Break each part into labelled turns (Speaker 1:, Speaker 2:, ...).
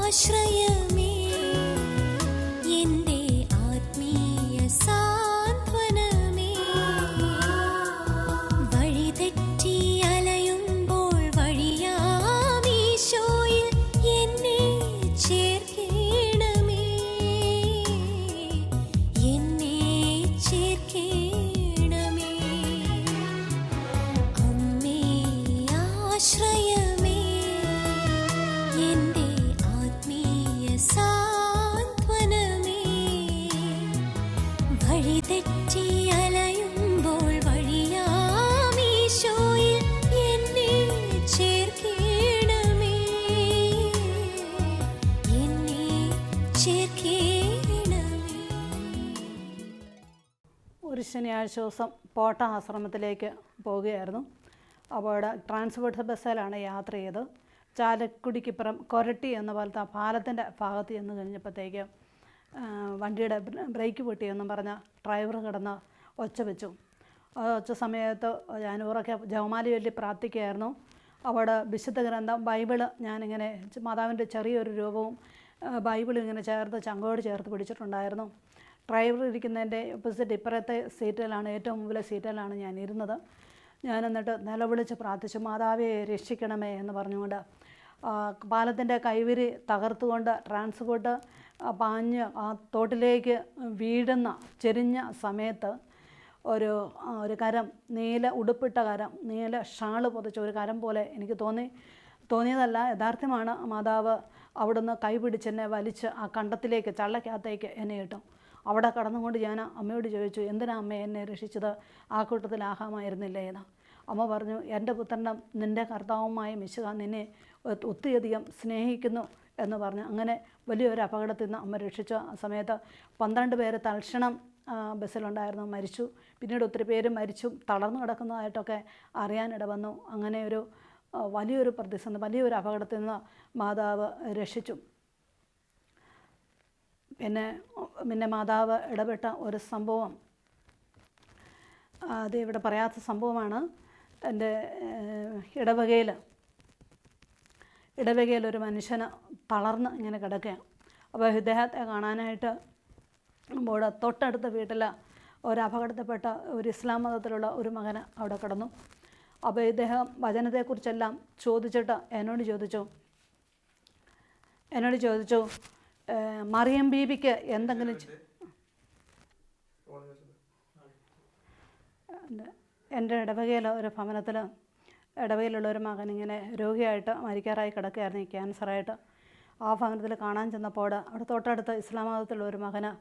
Speaker 1: ആശ്രയമേ, എൻ്റെ ആത്മീയ സാന്ത്വനമേ, വഴിതെറ്റി അലയുമ്പോൾ വഴിയാമീശോയിൽ എന്നെ ചേർക്കേണമേ, എന്നെ ചേർക്കേണമേ. അമ്മേ ആശ്രയമേ, എൻ്റെ ആത്മീയ സാന്ത്വനമേ, വഴിതെറ്റി അലയുമ്പോൾ വഴിയാമീശോയിൽ എന്നെ ചേർക്കേണമേ, എന്നെ ചേർക്കേണമേ.
Speaker 2: ഒരു ശനിയാഴ്ച ദിവസം പോട്ട ആശ്രമത്തിലേക്ക് പോവുകയായിരുന്നു. അപ്പോൾ ട്രാൻസ്പോർട്ട് ബസ്സിലാണ് യാത്ര ചെയ്ത്. ചാലക്കുടിക്കിപ്പുറം കൊരട്ടി എന്ന പോലത്തെ പാലത്തിൻ്റെ ഭാഗത്ത് ചെന്ന് കഴിഞ്ഞപ്പോഴത്തേക്ക് വണ്ടിയുടെ ബ്രേക്ക് പൊട്ടിയെന്നും പറഞ്ഞ ഡ്രൈവർ കിടന്ന് ഒച്ച വെച്ചു. ഒച്ച സമയത്ത് ഞാൻ ഉറക്കെ ജപമാല ചൊല്ലി പ്രാർത്ഥിക്കുകയായിരുന്നു. അവിടെ വിശുദ്ധ ഗ്രന്ഥം ബൈബിള് ഞാനിങ്ങനെ മാതാവിൻ്റെ ചെറിയൊരു രൂപവും ബൈബിളും ഇങ്ങനെ ചേർത്ത് ചങ്കോട് ചേർത്ത് പിടിച്ചിട്ടുണ്ടായിരുന്നു. ഡ്രൈവർ ഇരിക്കുന്നതിൻ്റെ ഓപ്പോസിറ്റ് ഇപ്പുറത്തെ സീറ്റിലാണ്, ഏറ്റവും മുമ്പിലെ സീറ്റിലാണ് ഞാൻ ഇരുന്നത്. ഞാൻ എന്നിട്ട് നിലവിളിച്ച് പ്രാർത്ഥിച്ചു, മാതാവെ രക്ഷിക്കണമേ എന്ന് പറഞ്ഞുകൊണ്ട്. പാലത്തിൻ്റെ കൈവരി തകർത്തുകൊണ്ട് ട്രാൻസ്പോർട്ട് പാഞ്ഞ് ആ തോട്ടിലേക്ക് വീഴുന്ന ചെരിഞ്ഞ സമയത്ത് ഒരു കരം, നീല ഉടുപ്പിട്ട കരം, നീല ഷാള് പൊതിച്ച ഒരു കരം പോലെ എനിക്ക് തോന്നിയതല്ല, യഥാർത്ഥമാണ്. മാതാവ് അവിടുന്ന് കൈപിടിച്ചെന്നെ വലിച്ച് ആ കണ്ടത്തിലേക്ക്, ചള്ളക്കകത്തേക്ക് എന്നെ ഇട്ടു. അവിടെ കടന്നുകൊണ്ട് ഞാൻ അമ്മയോട് ചോദിച്ചു, എന്തിനാ അമ്മ എന്നെ രക്ഷിച്ചത്, ആ കൂട്ടത്തിലാകാമായിരുന്നില്ലേ എന്ന്. അമ്മ പറഞ്ഞു, എൻ്റെ പുത്രനും നിൻ്റെ കർത്താവുമായ മിശിഹ നിന്നെ ഒത്തിരിയധികം സ്നേഹിക്കുന്നു എന്ന് പറഞ്ഞു. അങ്ങനെ വലിയൊരു അപകടത്തിൽ നിന്ന് അമ്മ രക്ഷിച്ച സമയത്ത് 12 പേര് തൽക്ഷണം ബസ്സിലുണ്ടായിരുന്നു, മരിച്ചു. പിന്നീട് ഒത്തിരി പേര് മരിച്ചു, തളർന്നു കിടക്കുന്നതായിട്ടൊക്കെ അറിയാനിട വന്നു. അങ്ങനെ ഒരു വലിയൊരു പ്രതിസന്ധി, വലിയൊരു അപകടത്തിൽ നിന്ന് മാതാവ് രക്ഷിച്ചു. പിന്നെ മാതാവ് ഇടപെട്ട ഒരു സംഭവം, അത് ഇവിടെ പറയാത്ത സംഭവമാണ്. എൻ്റെ ഇടവകയിൽ ഒരു മനുഷ്യന് തളർന്ന് ഇങ്ങനെ കിടക്കുകയാണ്. അപ്പോൾ ഇദ്ദേഹത്തെ കാണാനായിട്ട് നമ്മുടെ തൊട്ടടുത്ത വീട്ടിൽ ഒരു അപകടത്തിൽപ്പെട്ട ഒരു ഇസ്ലാം മതത്തിലുള്ള ഒരു മകന് അവിടെ കിടന്നു. അപ്പോൾ ഇദ്ദേഹം വചനത്തെക്കുറിച്ചെല്ലാം ചോദിച്ചിട്ട് എന്നോട് ചോദിച്ചു മറിയം ബീബിക്ക് എന്തെങ്കിലും എൻ്റെ ഇടവകയിൽ ഒരു ഭവനത്തിൽ ഇടവകയിലുള്ള ഒരു മകൻ ഇങ്ങനെ രോഗിയായിട്ട് മരിക്കാറായി കിടക്കുകയായിരുന്നു, ഈ ക്യാൻസറായിട്ട്. ആ ഭവനത്തിൽ കാണാൻ ചെന്നപ്പോൾ അവിടെ തൊട്ടടുത്ത് ഇസ്ലാം മതത്തിലുള്ള ഒരു മകന്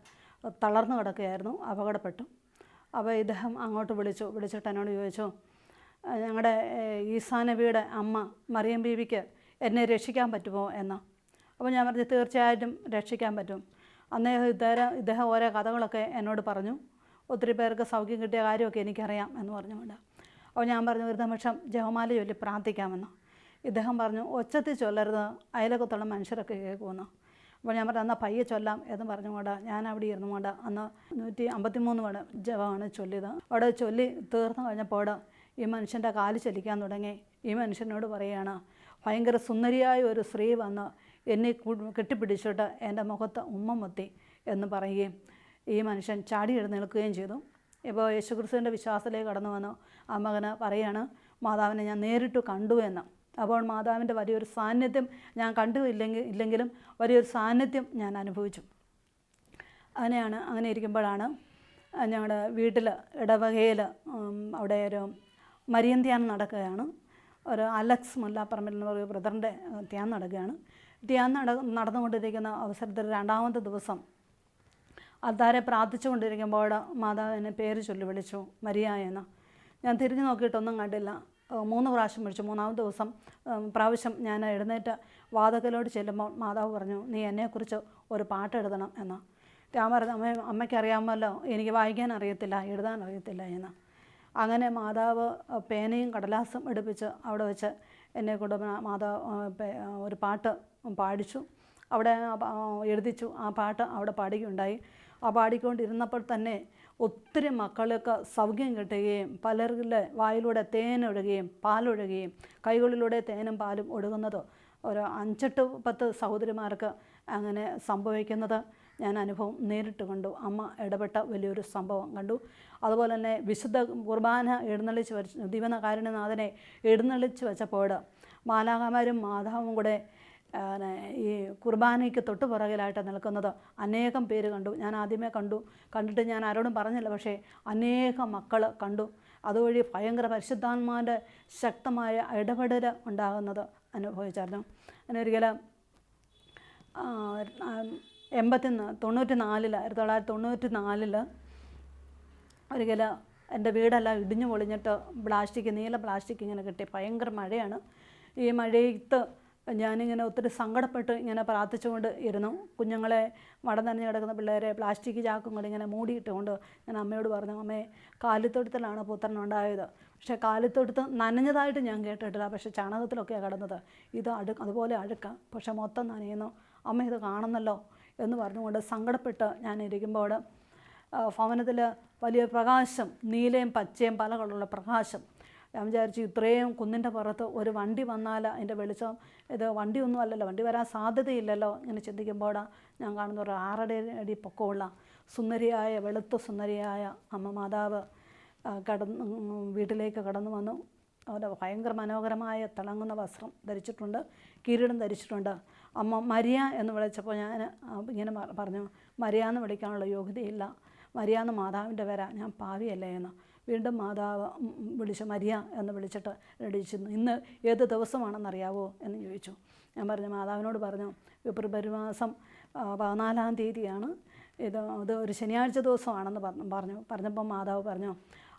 Speaker 2: തളർന്നു കിടക്കുകയായിരുന്നു, അപകടപ്പെട്ടു. അപ്പോൾ ഇദ്ദേഹം അങ്ങോട്ട് വിളിച്ചിട്ട് എന്നോട് ചോദിച്ചു, ഞങ്ങളുടെ ഈസാ നബിയുടെ അമ്മ മറിയം ബീവിക്ക് എന്നെ രക്ഷിക്കാൻ പറ്റുമോ എന്ന്. അപ്പോൾ ഞാൻ പറഞ്ഞു, തീർച്ചയായിട്ടും രക്ഷിക്കാൻ പറ്റും. അന്നേ ഇദ്ദേഹം ഓരോ കഥകളൊക്കെ എന്നോട് പറഞ്ഞു, ഒത്തിരി പേർക്ക് സൗഖ്യം കിട്ടിയ കാര്യമൊക്കെ എനിക്കറിയാം എന്ന് പറഞ്ഞുകൊണ്ട്. അപ്പോൾ ഞാൻ പറഞ്ഞു, ഒരു നിമിഷം ജപമാല ചൊല്ലി പ്രാർത്ഥിക്കാമെന്ന്. ഇദ്ദേഹം പറഞ്ഞു, ഒച്ചത്തിൽ ചൊല്ലരുത്, അയലക്കത്തുള്ള മനുഷ്യരൊക്കെ കേൾക്കുമെന്ന്. അപ്പോൾ ഞാൻ പറഞ്ഞു, എന്നാൽ പയ്യെ ചൊല്ലാം എന്ന് പറഞ്ഞുകൊണ്ട് ഞാൻ അവിടെ ഇരുന്നുകൊണ്ട് അന്ന് 153 വടം ജപമാണ് ചൊല്ലിയത്. അവിടെ ചൊല്ലി തീർന്നു കഴിഞ്ഞപ്പോൾ ഈ മനുഷ്യൻ്റെ കാല് ചലിക്കാൻ തുടങ്ങി. ഈ മനുഷ്യനോട് പറയുകയാണ്, ഭയങ്കര സുന്ദരിയായ ഒരു സ്ത്രീ വന്ന് എന്നെ കെട്ടിപ്പിടിച്ചിട്ട് എൻ്റെ മുഖത്ത് ഉമ്മത്തി എന്ന് പറയുകയും ഈ മനുഷ്യൻ ചാടി എഴുന്നേൽക്കുകയും ചെയ്തു. ഇപ്പോൾ യേശുക്രിസ്തുവിൻ്റെ വിശ്വാസത്തിലേക്ക് കടന്നു വന്നു. ആ മകന് പറയാണ്, മാതാവിനെ ഞാൻ നേരിട്ട് കണ്ടു എന്ന്. അപ്പോൾ മാതാവിൻ്റെ വലിയൊരു സാന്നിധ്യം ഞാൻ ഇല്ലെങ്കിലും വലിയൊരു സാന്നിധ്യം ഞാൻ അനുഭവിച്ചു. അങ്ങനെ ഇരിക്കുമ്പോഴാണ് ഞങ്ങളുടെ വീട്ടിൽ ഇടവകയിൽ അവിടെ ഒരു മരിയൻ ധ്യാനം നടക്കുകയാണ്. ഒരു അലക്സ് മുല്ലാപ്പറമ്പിൽ എന്ന് പറയുന്ന ബ്രദറിൻ്റെ ധ്യാനം നടക്കുകയാണ്. നടന്നുകൊണ്ടിരിക്കുന്ന അവസരത്തിൽ 2ാമത്തെ ദിവസം അൽത്താരെ പ്രാർത്ഥിച്ചുകൊണ്ടിരിക്കുമ്പോൾ മാതാവ് എന്നെ പേര് ചൊല്ലി വിളിച്ചു, മരിയ എന്ന്. ഞാൻ തിരിഞ്ഞു നോക്കിയിട്ടൊന്നും കണ്ടില്ല. 3 പ്രാവശ്യം വിളിച്ചു. 3ാമത്തെ പ്രാവശ്യം ഞാൻ എഴുന്നേറ്റ് വാതകലോട് ചെല്ലുമ്പോൾ മാതാവ് പറഞ്ഞു, നീ എന്നെക്കുറിച്ച് ഒരു പാട്ട് എഴുതണം എന്ന്. ഞാൻ പറഞ്ഞു, അമ്മയ്ക്കറിയാമല്ലോ എനിക്ക് വായിക്കാൻ അറിയത്തില്ല, എഴുതാൻ അറിയത്തില്ല എന്ന്. അങ്ങനെ മാതാവ് പേനയും കടലാസും എടുപ്പിച്ച് അവിടെ വെച്ച് എന്നെക്കൊണ്ട് മാതാവ് ഒരു പാട്ട് പാടിച്ചു. അവിടെ എഴുതിച്ചു. ആ പാട്ട് അവിടെ പാടുകയുണ്ടായി. ആ പാടിക്കൊണ്ടിരുന്നപ്പോൾ തന്നെ ഒത്തിരി മക്കൾക്ക് സൗഖ്യം കിട്ടുകയും പലരുടെ വായിലൂടെ തേനൊഴുകുകയും പാലൊഴുകുകയും കൈകളിലൂടെ തേനും പാലും ഒഴുകുന്നത് ഒരു 5-10 സഹോദരിമാർക്ക് അങ്ങനെ സംഭവിക്കുന്നത് ഞാൻ അനുഭവം നേരിട്ട് കണ്ടു. അമ്മ ഇടപെട്ട വലിയൊരു സംഭവം കണ്ടു. അതുപോലെ തന്നെ വിശുദ്ധ കുർബാന എഴുന്നള്ളിച്ച് വെച്ച് ദിവ്യകാരുണ്യനാഥനെ എഴുന്നള്ളിച്ച് വെച്ചപ്പോൾ മാലാഖമാരും മാതാവും കൂടെ ഈ കുർബാനയ്ക്ക് തൊട്ട് പുറകിലായിട്ട് നിൽക്കുന്നത് അനേകം പേര് കണ്ടു. ഞാൻ ആദ്യമേ കണ്ടിട്ട് ഞാൻ ആരോടും പറഞ്ഞില്ല, പക്ഷേ അനേകം മക്കൾ കണ്ടു. അതുവഴി ഭയങ്കര പരിശുദ്ധാത്മാവിൻ്റെ ശക്തമായ ഇടപെടൽ ഉണ്ടാകുന്നത് അനുഭവിച്ചായിരുന്നു. അങ്ങനെ ഒരിക്കലും 1994 ഒരിക്കൽ എൻ്റെ വീടെല്ലാം ഇടിഞ്ഞു പൊളിഞ്ഞിട്ട് നീല പ്ലാസ്റ്റിക് ഇങ്ങനെ കിട്ടി. ഭയങ്കര മഴയാണ്. ഈ മഴയത്ത് ഞാനിങ്ങനെ ഒത്തിരി സങ്കടപ്പെട്ട് ഇങ്ങനെ പ്രാർത്ഥിച്ചുകൊണ്ട് ഇരുന്നു. കുഞ്ഞുങ്ങളെ മട നനഞ്ഞ് കിടക്കുന്ന പിള്ളേരെ പ്ലാസ്റ്റിക് ചാക്കും കൊണ്ട് ഇങ്ങനെ മൂടിയിട്ടുകൊണ്ട് ഞാൻ അമ്മയോട് പറഞ്ഞു, അമ്മേ കാലിത്തൊഴുത്തിലാണ് പുത്രനുണ്ടായത്. പക്ഷേ കാലിത്തൊഴുത്ത് നനഞ്ഞതായിട്ട് ഞാൻ കേട്ടിട്ടില്ല, പക്ഷേ ചാണകത്തിലൊക്കെയാണ് കിടന്നത്. ഇത് അതുപോലെ അഴുക്കാം, പക്ഷേ മൊത്തം നനയുന്നു. അമ്മ ഇത് കാണുന്നല്ലോ എന്ന് പറഞ്ഞുകൊണ്ട് സങ്കടപ്പെട്ട് ഞാൻ ഇരിക്കുമ്പോൾ ഭവനത്തിൽ വലിയ പ്രകാശം, നീലയും പച്ചയും പല കളറുള്ള പ്രകാശം. ഞാൻ വിചാരിച്ചു ഇത്രയും കുന്നിൻ്റെ പുറത്ത് ഒരു വണ്ടി വന്നാൽ അതിൻ്റെ വെളിച്ചം, ഇത് വണ്ടിയൊന്നും അല്ലല്ലോ, വണ്ടി വരാൻ സാധ്യതയില്ലല്ലോ. ഇങ്ങനെ ചിന്തിക്കുമ്പോൾ ഞാൻ കാണുന്ന ഒരു 6 അടി പൊക്കമുള്ള സുന്ദരിയായ, വെളുത്ത സുന്ദരിയായ അമ്മ മാതാവ് വീട്ടിലേക്ക് കടന്നു വന്നു. അവിടെ ഭയങ്കര മനോഹരമായ തിളങ്ങുന്ന വസ്ത്രം ധരിച്ചിട്ടുണ്ട്, കിരീടം ധരിച്ചിട്ടുണ്ട്. അമ്മ മരിയ എന്ന് വിളിച്ചപ്പോൾ ഞാൻ ഇങ്ങനെ പറഞ്ഞു, മരിയ എന്ന് വിളിക്കാനുള്ള യോഗ്യതയില്ല, മരിയ എന്ന് മാതാവിൻ്റെ പേരാ, ഞാൻ പാവിയല്ലേ എന്ന്. വീണ്ടും മാതാവ് വിളിച്ചു, മരിയ എന്ന് വിളിച്ചിട്ട് രടിച്ചിരുന്നു. ഇന്ന് ഏത് ദിവസമാണെന്നറിയാവോ എന്ന് ചോദിച്ചു. ഞാൻ പറഞ്ഞു, മാതാവിനോട് പറഞ്ഞു, ഫെബ്രുവരി മാസം 14-ാം തീയതിയാണ്, അത് ഒരു ശനിയാഴ്ച ദിവസമാണെന്ന് പറഞ്ഞപ്പോൾ മാതാവ് പറഞ്ഞു,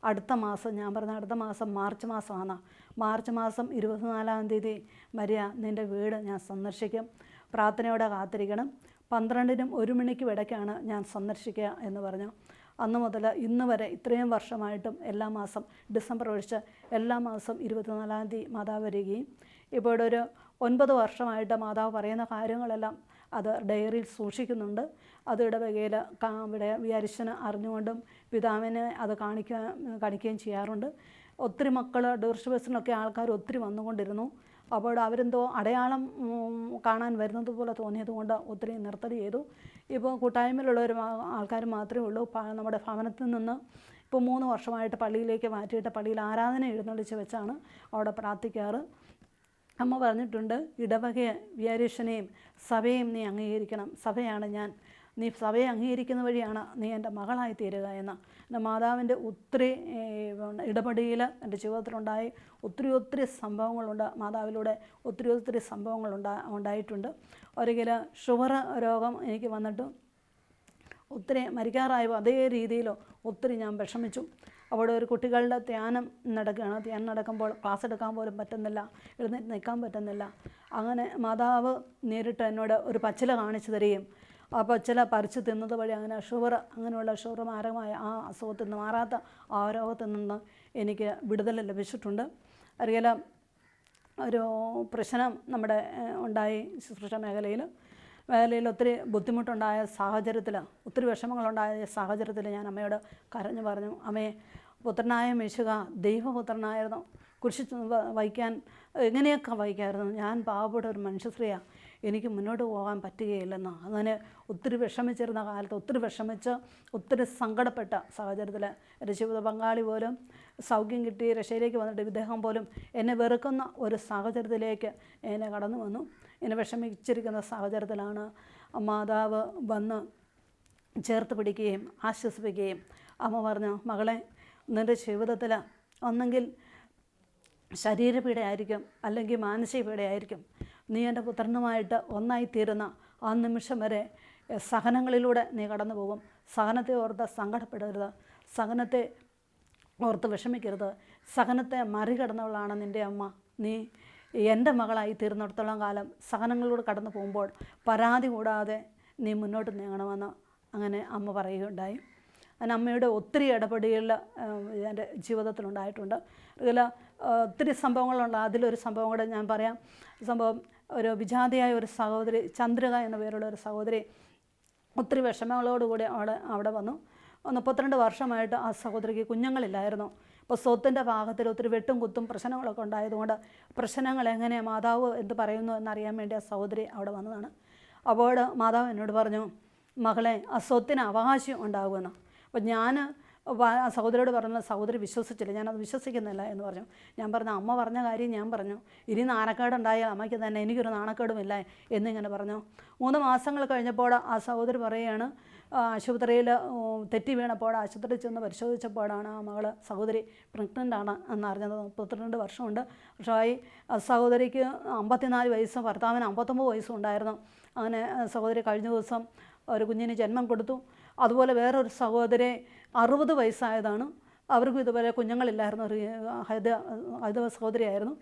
Speaker 2: അടുത്ത മാസം. ഞാൻ പറഞ്ഞു, അടുത്ത മാസം മാർച്ച് മാസമാണ്. മാർച്ച് മാസം 24-ാം തീയതി മരിയ നിൻ്റെ വീട് ഞാൻ സന്ദർശിക്കും, പ്രാർത്ഥനയോടെ കാത്തിരിക്കണം, 12-നും 1 മണിക്കും ഇടയ്ക്കാണ് ഞാൻ സന്ദർശിക്കുക എന്ന് പറഞ്ഞു. അന്ന് മുതൽ ഇന്ന് വരെ ഇത്രയും വർഷമായിട്ടും എല്ലാ മാസം, ഡിസംബർ ഒഴിച്ച് എല്ലാ മാസം 24-ാം തീയതി മാതാവ് വരികയും ഇപ്പോൾ ഒരു 9 വർഷമായിട്ട് മാതാവ് പറയുന്ന കാര്യങ്ങളെല്ലാം അത് ഡയറിയിൽ സൂക്ഷിക്കുന്നുണ്ട്. അത് ഇടവകയിൽ ഇവിടെ വിചാരിച്ചന് അറിഞ്ഞുകൊണ്ടും പിതാവിനെ അത് കാണിക്കുകയും ചെയ്യാറുണ്ട്. ഒത്തിരി മക്കൾ ടൂറിസ്റ്റ് ബസ്സിനൊക്കെ ആൾക്കാർ ഒത്തിരി വന്നുകൊണ്ടിരുന്നു. അപ്പോൾ അവരെന്തോ അടയാളം കാണാൻ വരുന്നത് പോലെ തോന്നിയതുകൊണ്ട് ഒത്തിരി നിർത്തൽ ചെയ്തു. ഇപ്പോൾ കൂട്ടായ്മയിലുള്ള ഒരു ആൾക്കാർ മാത്രമേ ഉള്ളൂ. നമ്മുടെ ഭവനത്തിൽ നിന്ന് ഇപ്പോൾ 3 വർഷമായിട്ട് പള്ളിയിലേക്ക് മാറ്റിയിട്ട് പള്ളിയിൽ ആരാധന എഴുന്നള്ളിച്ച് വെച്ചാണ് അവിടെ പ്രാർത്ഥിക്കാറ്. അമ്മ പറഞ്ഞിട്ടുണ്ട്, ഇടവകയെ, വിയാരീഷനെയും സഭയെയും നീ അംഗീകരിക്കണം, സഭയാണ് ഞാൻ, നീ സഭയെ അംഗീകരിക്കുന്ന വഴിയാണ് നീ എൻ്റെ മകളായി തീരുക എന്ന്. എൻ്റെ മാതാവിൻ്റെ ഒത്തിരി ഇടപെടൽ എൻ്റെ ജീവിതത്തിലുണ്ടായി. ഒത്തിരി സംഭവങ്ങളുണ്ട്. മാതാവിലൂടെ ഒത്തിരി സംഭവങ്ങൾ ഉണ്ടായിട്ടുണ്ട്. ഒരിക്കൽ ഷുഗർ രോഗം എനിക്ക് വന്നിട്ട് ഒത്തിരി മരിക്കാറായപ്പോൾ അതേ രീതിയിൽ ഒത്തിരി ഞാൻ വിഷമിച്ചു. അവിടെ ഒരു കുട്ടികളുടെ ധ്യാനം നടക്കുകയാണ്. ധ്യാനം നടക്കുമ്പോൾ ക്ലാസ് എടുക്കാൻ പോലും പറ്റുന്നില്ല, എഴുന്നേറ്റ് നിൽക്കാൻ പറ്റുന്നില്ല. അങ്ങനെ മാതാവ് നേരിട്ട് എന്നോട് ഒരു പച്ചില കാണിച്ചു തരികയും ആ പച്ചില പറിച്ച് തിന്നത് വഴി അങ്ങനെ അങ്ങനെയുള്ള ഷുഗർ മാരകമായ ആ അസുഖത്തിൽ നിന്ന്, മാറാത്ത ആ രോഗത്തിൽ നിന്ന് എനിക്ക് വിടുതൽ ലഭിച്ചിട്ടുണ്ട്. അറിയാല ഒരു പ്രശ്നം നമ്മുടെ ഉണ്ടായി ശുശ്രൂഷ മേഖലയിൽ ഒത്തിരി ബുദ്ധിമുട്ടുണ്ടായ സാഹചര്യത്തിൽ, ഒത്തിരി വിഷമങ്ങളുണ്ടായ സാഹചര്യത്തിൽ ഞാൻ അമ്മയോട് കരഞ്ഞു പറഞ്ഞു, അമ്മേ, പുത്രനായ മെശുക ദൈവപുത്രനായിരുന്നു, കുരിശിൽ വഹിക്കാൻ എങ്ങനെയൊക്കെ വഹിക്കായിരുന്നു, ഞാൻ പാവപ്പെട്ട ഒരു മനുഷ്യസ്ത്രീയാണ്, എനിക്ക് മുന്നോട്ട് പോകാൻ പറ്റുകയില്ലെന്ന്. അങ്ങനെ ഒത്തിരി വിഷമിച്ചിരുന്ന കാലത്ത്, ഒത്തിരി സങ്കടപ്പെട്ട സാഹചര്യത്തിൽ എൻ്റെ ജീവിത പങ്കാളി പോലും സൗഖ്യം കിട്ടി രക്ഷയിലേക്ക് വന്നിട്ട് ഇദ്ദേഹം പോലും എന്നെ വെറുക്കുന്ന ഒരു സാഹചര്യത്തിലേക്ക് എന്നെ കടന്നു വന്നു. എന്നെ വിഷമിച്ചിരിക്കുന്ന സാഹചര്യത്തിലാണ് മാതാവ് വന്ന് ചേർത്ത് പിടിക്കുകയും ആശ്വസിപ്പിക്കുകയും അമ്മ പറഞ്ഞു, മകളെ, നിൻ്റെ ജീവിതത്തിൽ ഒന്നെങ്കിൽ ശരീരപീഡയായിരിക്കും, അല്ലെങ്കിൽ മാനസിക പീഡയായിരിക്കും. നീ എൻ്റെ പുത്രനുമായിട്ട് ഒന്നായിത്തീരുന്ന ആ നിമിഷം വരെ സഹനങ്ങളിലൂടെ നീ കടന്നു പോകും. സഹനത്തെ ഓർത്ത് സങ്കടപ്പെടരുത്, സഹനത്തെ ഓർത്ത് വിഷമിക്കരുത്. സഹനത്തെ മറികടന്നവളാണ് നിൻ്റെ അമ്മ. നീ എൻ്റെ മകളായി തീർന്നിടത്തോളം കാലം സഹനങ്ങളിലൂടെ കടന്നു പോകുമ്പോൾ പരാതി കൂടാതെ നീ മുന്നോട്ട് നീങ്ങണമെന്ന് അങ്ങനെ അമ്മ പറയുകയുണ്ടായി. അങ്ങനെ അമ്മയുടെ ഒത്തിരി ഇടപെടലുകൾ എൻ്റെ ജീവിതത്തിലുണ്ടായിട്ടുണ്ട്. അതുപോലെ ഒത്തിരി സംഭവങ്ങളുണ്ട്. അതിലൊരു സംഭവം കൂടെ ഞാൻ പറയാം. സംഭവം ഒരു വിജാതിയായ ഒരു സഹോദരി, ചന്ദ്രിക എന്ന പേരുള്ള ഒരു സഹോദരി ഒത്തിരി വിഷമങ്ങളോടുകൂടി അവിടെ വന്നു. 32 വർഷമായിട്ട് ആ സഹോദരിക്ക് കുഞ്ഞുങ്ങളില്ലായിരുന്നു. അപ്പോൾ സ്വത്തിൻ്റെ ഭാഗത്തിൽ ഒത്തിരി വെട്ടും കുത്തും പ്രശ്നങ്ങളൊക്കെ ഉണ്ടായതുകൊണ്ട് പ്രശ്നങ്ങൾ എങ്ങനെയാണ് മാതാവ് എന്ത് പറയുന്നു എന്നറിയാൻ വേണ്ടി ആ സഹോദരി അവിടെ വന്നതാണ്. അപ്പോൾ മാതാവ് എന്നോട് പറഞ്ഞു, മകളെ ആ സ്വത്തിന് അവകാശം ഉണ്ടാകുമെന്ന്. അപ്പോൾ ഞാൻ സഹോദരിയോട് പറഞ്ഞു, സഹോദരി വിശ്വസിച്ചില്ല, ഞാനത് വിശ്വസിക്കുന്നില്ല എന്ന് പറഞ്ഞു. ഞാൻ പറഞ്ഞു, അമ്മ പറഞ്ഞ കാര്യം ഞാൻ പറഞ്ഞു, ഇനി നാണക്കേടുണ്ടായാൽ അമ്മയ്ക്ക് തന്നെ എനിക്കൊരു നാണക്കേടുമില്ല എന്നിങ്ങനെ പറഞ്ഞു. 3 മാസങ്ങൾ കഴിഞ്ഞപ്പോൾ ആ സഹോദരി പറയുകയാണ്, ആശുപത്രിയിൽ തെറ്റി വീണപ്പോൾ ആശുപത്രിയിൽ ചെന്ന് പരിശോധിച്ചപ്പോഴാണ് ആ സഹോദരി പ്രഗ്നൻ്റാണ് എന്നറിഞ്ഞത്. 32 വർഷമായി. സഹോദരിക്ക് 54 വയസ്സും ഭർത്താവിന് 59 വയസ്സും ഉണ്ടായിരുന്നു. അങ്ങനെ സഹോദരി കഴിഞ്ഞ ദിവസം ഒരു കുഞ്ഞിന് ജന്മം കൊടുത്തു. അതുപോലെ വേറൊരു സഹോദരി 60 വയസ്സായതാണ്. അവർക്കും ഇതുപോലെ കുഞ്ഞുങ്ങളില്ലായിരുന്നു. ഒരു ഹൈദവ സഹോദരിയായിരുന്നു.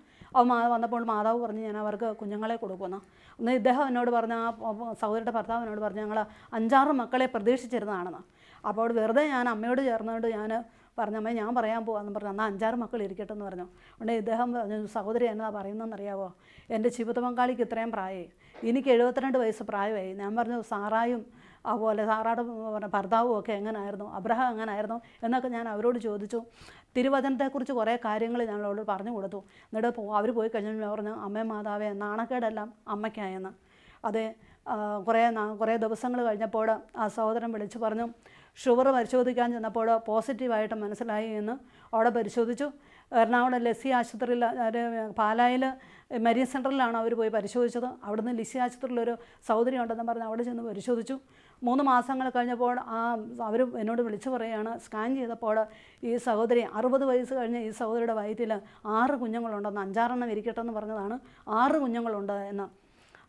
Speaker 2: വന്നപ്പോൾ മാതാവ് പറഞ്ഞു, ഞാൻ അവർക്ക് കുഞ്ഞുങ്ങളെ കൊടുക്കുമെന്ന്. ഒന്ന് ഇദ്ദേഹം എന്നോട് പറഞ്ഞ, ആ സഹോദരിയുടെ ഭർത്താവ് എന്നോട് പറഞ്ഞു, ഞങ്ങൾ 5-6 മക്കളെ പ്രതീക്ഷിച്ചിരുന്നതാണെന്ന്. അപ്പോൾ വെറുതെ ഞാൻ അമ്മയോട് ചേർന്നുകൊണ്ട് ഞാൻ പറഞ്ഞു, അമ്മ ഞാൻ പറയാൻ പോകാമെന്ന് പറഞ്ഞു. എന്നാൽ 5-6 മക്കൾ ഇരിക്കട്ടെ എന്ന് പറഞ്ഞു. ഉടനെ ഇദ്ദേഹം പറഞ്ഞു, സഹോദരി എന്നാ പറയുന്നതെന്നറിയാവോ, എൻ്റെ ജീവിത പങ്കാളിക്ക് ഇത്രയും പ്രായമായി, എനിക്ക് 72 വയസ്സ് പ്രായമായി. ഞാൻ പറഞ്ഞു, സാറായും അതുപോലെ സാറായുടെ ഭർത്താവും ഒക്കെ എങ്ങനെയായിരുന്നു, അബ്രഹാം എങ്ങനെയായിരുന്നു എന്നൊക്കെ ഞാൻ അവരോട് ചോദിച്ചു. തിരുവചനത്തെക്കുറിച്ച് കുറേ കാര്യങ്ങൾ ഞാൻ അവരോട് പറഞ്ഞു കൊടുത്തു. എന്നിട്ട് അവർ പോയി കഴിഞ്ഞപ്പോൾ പറഞ്ഞു, അമ്മേ മാതാവേ, നാണക്കേടെല്ലാം അമ്മയ്ക്കായെന്ന്. അതെ, കുറേ ദിവസങ്ങൾ കഴിഞ്ഞപ്പോൾ ആ സഹോദരൻ വിളിച്ചു പറഞ്ഞു, ഷുഗർ പരിശോധിക്കാൻ ചെന്നപ്പോൾ പോസിറ്റീവായിട്ട് മനസ്സിലായി എന്ന്. അവിടെ പരിശോധിച്ചു. എറണാകുളം ലസ്സി ആശുപത്രിയിൽ, പാലായിൽ മരിയൻ സെൻറ്ററിലാണ് അവർ പോയി പരിശോധിച്ചത്. അവിടുന്ന് ലിസി ആശുപത്രിയിലൊരു സഹോദരി ഉണ്ടെന്ന് പറഞ്ഞ് അവിടെ ചെന്ന് പരിശോധിച്ചു. 3 മാസങ്ങൾ കഴിഞ്ഞപ്പോൾ അവർ എന്നോട് വിളിച്ചു പറയുകയാണ്, സ്കാൻ ചെയ്തപ്പോൾ ഈ സഹോദരി 60 വയസ്സ് കഴിഞ്ഞ് ഈ സഹോദരിയുടെ വയറ്റിൽ 6 കുഞ്ഞുങ്ങളുണ്ടെന്ന്. 5-6 എണ്ണം ഇരിക്കട്ടെ എന്ന് പറഞ്ഞതാണ്. 6 കുഞ്ഞുങ്ങളുണ്ട് എന്ന്.